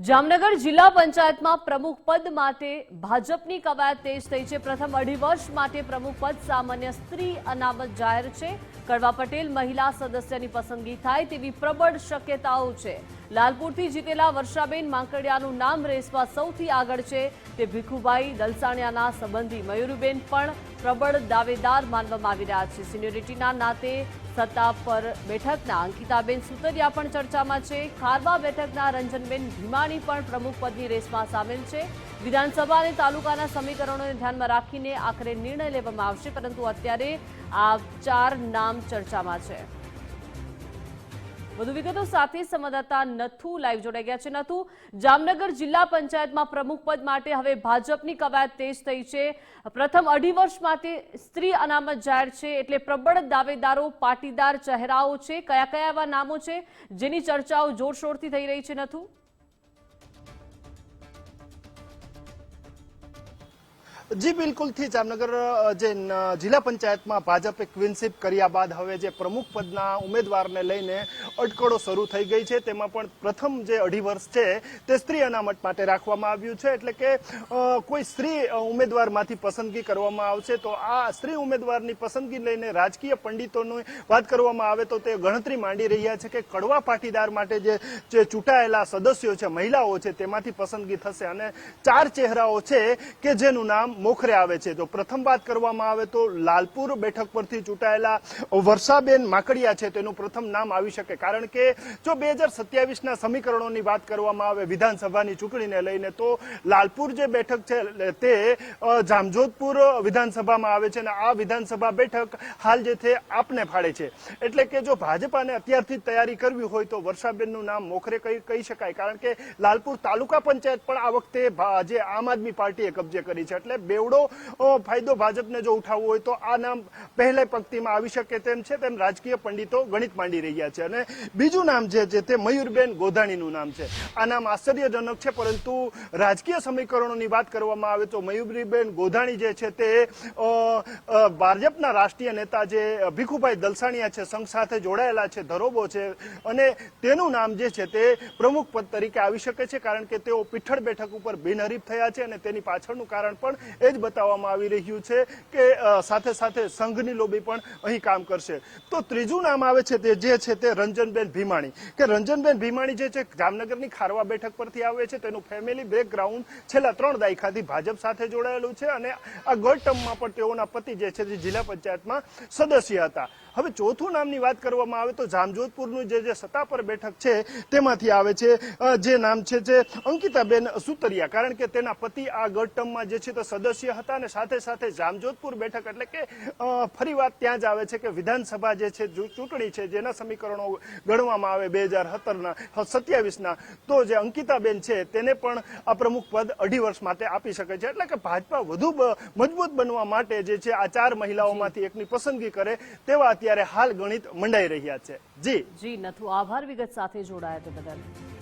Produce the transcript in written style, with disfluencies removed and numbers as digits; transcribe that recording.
જામનગર જિલ્લા પંચાયતમાં પ્રમુખ પદ માટે ભાજપની કવાયત તેજ થઈ છે। પ્રથમ અઢી વર્ષ માટે પ્રમુખ પદ સામાન્ય સ્ત્રી અનામત જાહેર છે। કડવા પટેલ મહિલા સદસ્યની પસંદગી થાય તેવી પ્રબળ શક્યતાઓ છે। લાલપુરથી જીતેલા વર્ષાબેન માંકડિયાનું નામ રેસમાં સૌથી આગળ છે। તે ભીખુભાઈ દલસાણિયાના સંબંધી મયુરીબેન પણ પ્રબળ દાવેદાર માનવામાં આવી રહ્યા છે। સિનિયોરિટીના નાતે સત્તા પર બેઠકના અંકિતાબેન સુતરિયા પણ ચર્ચામાં છે। ખારવા બેઠકના રંજનબેન ભીમાણી પણ પ્રમુખ પદની રેસમાં સામેલ છે। વિધાનસભા અને તાલુકાના સમીકરણોને ધ્યાનમાં રાખીને આખરે નિર્ણય લેવામાં આવશે, પરંતુ અત્યારે આ 4 નામ ચર્ચામાં છે। વધુ વિગતો સાથે સંવાદદાતા નથુ લાઈવ જોડાઈ ગયા છે। નથુ, જામનગર જિલ્લા પંચાયતમાં પ્રમુખ પદ માટે હવે ભાજપની કવાયત તેજ થઈ છે। પ્રથમ અઢી વર્ષ માટે સ્ત્રી અનામત જાહેર છે, એટલે પ્રબળ દાવેદારો, પાટીદાર ચહેરાઓ છે। કયા કયા એવા નામો છે જેની ચર્ચાઓ જોરશોરથી થઈ રહી છે? નથુ, જી બિલકુલ થી જામનગર જે જિલ્લા પંચાયતમાં ભાજપે ક્વીનશીપ કર્યા બાદ હવે જે પ્રમુખ પદના ઉમેદવારને લઈને અટકળો શરૂ થઈ ગઈ છે। તેમાં પણ પ્રથમ જે અઢી વર્ષ છે તે સ્ત્રી અનામત માટે રાખવામાં આવ્યું છે, એટલે કે કોઈ સ્ત્રી ઉમેદવારમાંથી પસંદગી કરવામાં આવશે। તો આ સ્ત્રી ઉમેદવારની પસંદગી લઈને રાજકીય પંડિતોની વાત કરવામાં આવે તો તે ગણતરી માંડી રહ્યા છે કે કડવા પાટીદાર માટે જે ચૂંટાયેલા સદસ્યો છે, મહિલાઓ છે, તેમાંથી પસંદગી થશે અને 4 ચહેરાઓ છે કે જેનું નામ મોખરે આવે છે। તો પ્રથમ વાત કરવામાં આવે તો લાલપુર બેઠક પરથી ચૂંટાયેલા વર્ષાબેન માંકડિયા છે તેનું પ્રથમ નામ આવી શકે, કારણ કે જો 2027ના સમીકરણોની વાત કરવામાં આવે વિધાનસભાની ચૂંટણીને લઈને તો લાલપુર જે બેઠક છે તે જામજોધપુર વિધાનસભામાં આવે છે અને આ વિધાનસભા બેઠક હાલ જે છે આપને ફાળે છે। એટલે કે જો ભાજપાને અત્યારથી તૈયારી કરવી હોય તો વર્ષાબેનનું નામ મોખરે કહી શકાય, કારણ કે લાલપુર તાલુકા પંચાયત પણ આ વખતે જે આમ આદમી પાર્ટીએ કબજે કરી છે, એટલે બેવડો ફાયદો ભાજપને જો ઉઠાવવો હોય તો આ નામ પહેલી પંક્તિમાં આવી શકે તેમ છે, તેમ રાજકીય પંડિતો ગણિત માંડી રહ્યા છે। અને બીજું નામ જે છે તે મયુરબેન ગોધાણીનું નામ છે। આ નામ આશ્ચર્યજનક છે, પરંતુ રાજકીય સમીકરણોની વાત કરવામાં આવે તો મયુરીબેન ગોધાણી જે છે તે ભાજપના રાષ્ટ્રીય નેતા જે ભીખુભાઈ દલસાણિયા છે, સંઘ સાથે જોડાયેલા છે, ધરોબો છે, અને તેનું નામ જે છે તે પ્રમુખ પદ તરીકે આવી શકે છે, કારણ કે તેઓ પીઠળ બેઠક ઉપર બિનહરીફ થયા છે અને તેની પાછળનું કારણ પણ એ જ બતાવવામાં આવી રહ્યું છે કે સાથે સાથે સંઘની લોબી પણ અહીં કામ કરશે। તો ત્રીજું નામ આવે છે તે જે છે તે રંજનબેન ભીમાણી, કે રંજનબેન ભીમાણી જે છે જામનગરની ખારવા બેઠક પરથી આવે છે। તેનું ફેમિલી બેકગ્રાઉન્ડ છેલ્લા 3 દાયકાથી ભાજપ સાથે જોડાયેલું છે અને આ ગત ટર્મમાં પણ તેઓના પતિ જે છે તે જિલ્લા પંચાયતમાં સદસ્ય હતા। હવે ચોથું નામની વાત કરવામાં આવે તો જામજોધપુરનું જે સત્તા પર બેઠક છે તેમાંથી આવે છે જે નામ છે જે અંકિતાબેન સુતરિયા, કારણ કે તેના પતિ આ ગત ટર્મમાં જે છે તે સદસ્ય હતા અને સાથે સાથે જામજોધપુર બેઠક એટલે કે ફરી વાત ત્યાં જ આવે છે કે વિધાનસભા જે છે ચૂંટણી છે જેના સમીકરણો ગણવામાં આવે 2027ના, તો જે અંકિતાબેન છે તેને પણ આ પ્રમુખ પદ અઢી વર્ષ માટે આપી શકે છે। એટલે કે ભાજપા વધુ મજબૂત બનવા માટે જે છે આ 4 મહિલાઓમાંથી એકની પસંદગી કરે તેવા અત્યારે હાલ ગણિત મંડાઈ રહ્યા છે। જી નથુ, આભાર વિગત સાથે જોડાયા તે બદલ।